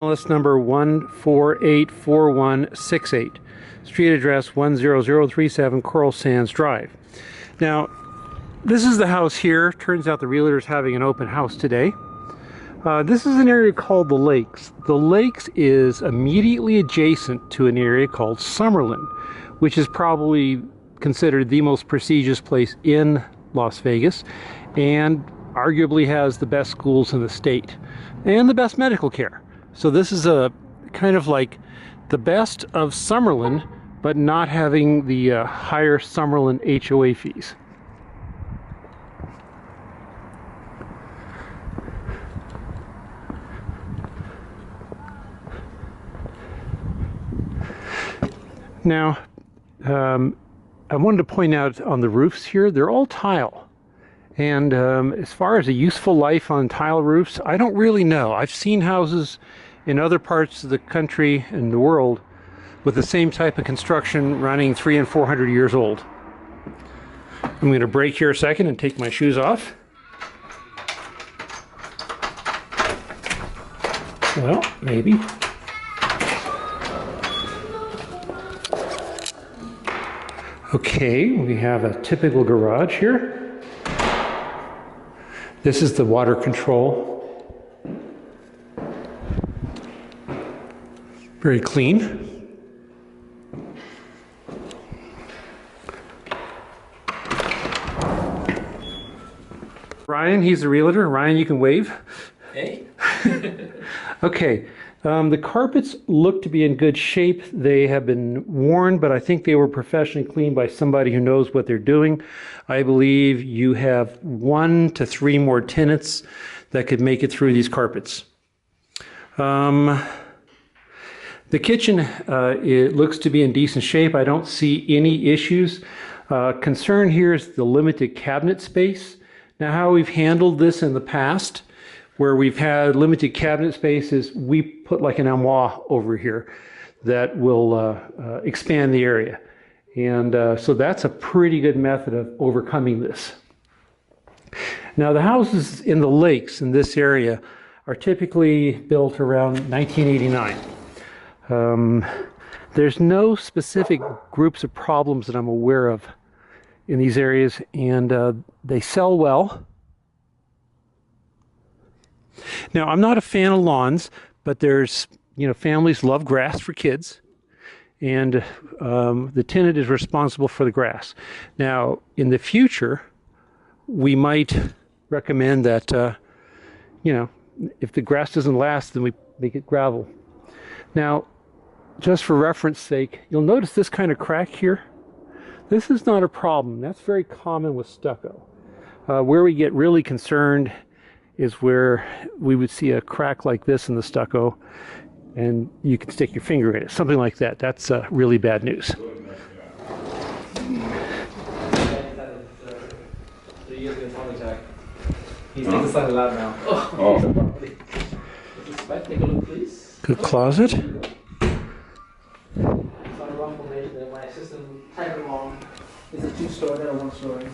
List number 1484168. Street address 10037 Coral Sands Drive. Now, this is the house here. Turns out the realtor is having an open house today. This is an area called the Lakes. The Lakes is immediately adjacent to an area called Summerlin, which is probably considered the most prestigious place in Las Vegas and arguably has the best schools in the state and the best medical care. So this is a kind of like the best of Summerlin, but not having the higher Summerlin HOA fees. Now, I wanted to point out on the roofs here, they're all tile. And as far as a useful life on tile roofs, I don't really know. I've seen houses in other parts of the country and the world with the same type of construction running 300 and 400 years old. I'm going to break here a second and take my shoes off. Well, maybe. Okay, we have a typical garage here. This is the water control. Very clean. Ryan, he's the realtor. Ryan, you can wave. Hey. Okay. The carpets look to be in good shape. They have been worn, but I think they were professionally cleaned by somebody who knows what they're doing. I believe you have 1 to 3 more tenants that could make it through these carpets. The kitchen, it looks to be in decent shape. I don't see any issues. Concern here is the limited cabinet space. Now, how we've handled this in the past, where we've had limited cabinet spaces, we put like an armoire over here that will expand the area. And so that's a pretty good method of overcoming this. Now, the houses in the lakes in this area are typically built around 1989. There's no specific groups of problems that I'm aware of in these areas, and they sell well. Now, I'm not a fan of lawns, but there's, families love grass for kids, and the tenant is responsible for the grass. Now, in the future, we might recommend that, if the grass doesn't last, then we make it gravel. Now, just for reference sake, you'll notice this kind of crack here. This is not a problem. That's very common with stucco. Where we get really concerned is where we would see a crack like this in the stucco and you can stick your finger in it, something like that. That's really bad news. So you guys get Tommy Jack. He's taking the side lab now. Oh. Take a look, please. Good closet. It's on a wrong formation that my assistant tagged along. It's a 2-story, not a 1-story.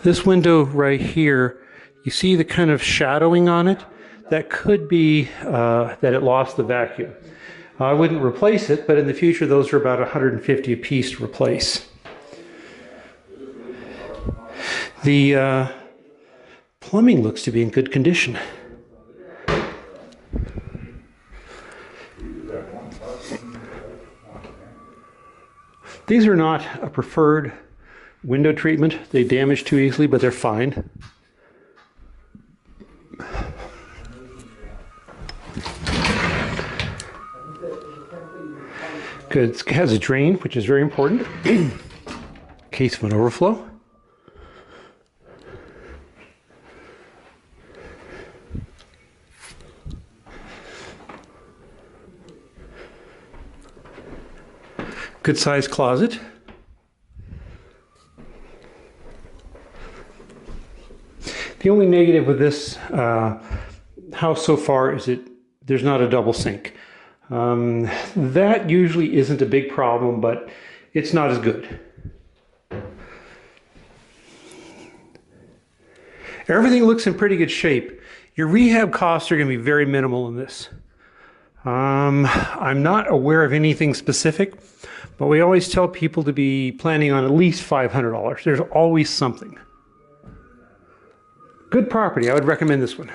This window right here, you see the kind of shadowing on it? That could be that it lost the vacuum. I wouldn't replace it, but in the future those are about $150 a piece to replace. The plumbing looks to be in good condition. These are not a preferred window treatment. They damage too easily, but they're fine. Good. It has a drain, which is very important in case of an overflow. Good sized closet. The only negative with this house so far is there's not a double sink. That usually isn't a big problem, but it's not as good. Everything looks in pretty good shape. Your rehab costs are going to be very minimal in this. I'm not aware of anything specific, but we always tell people to be planning on at least $500. There's always something. Good property. I would recommend this one.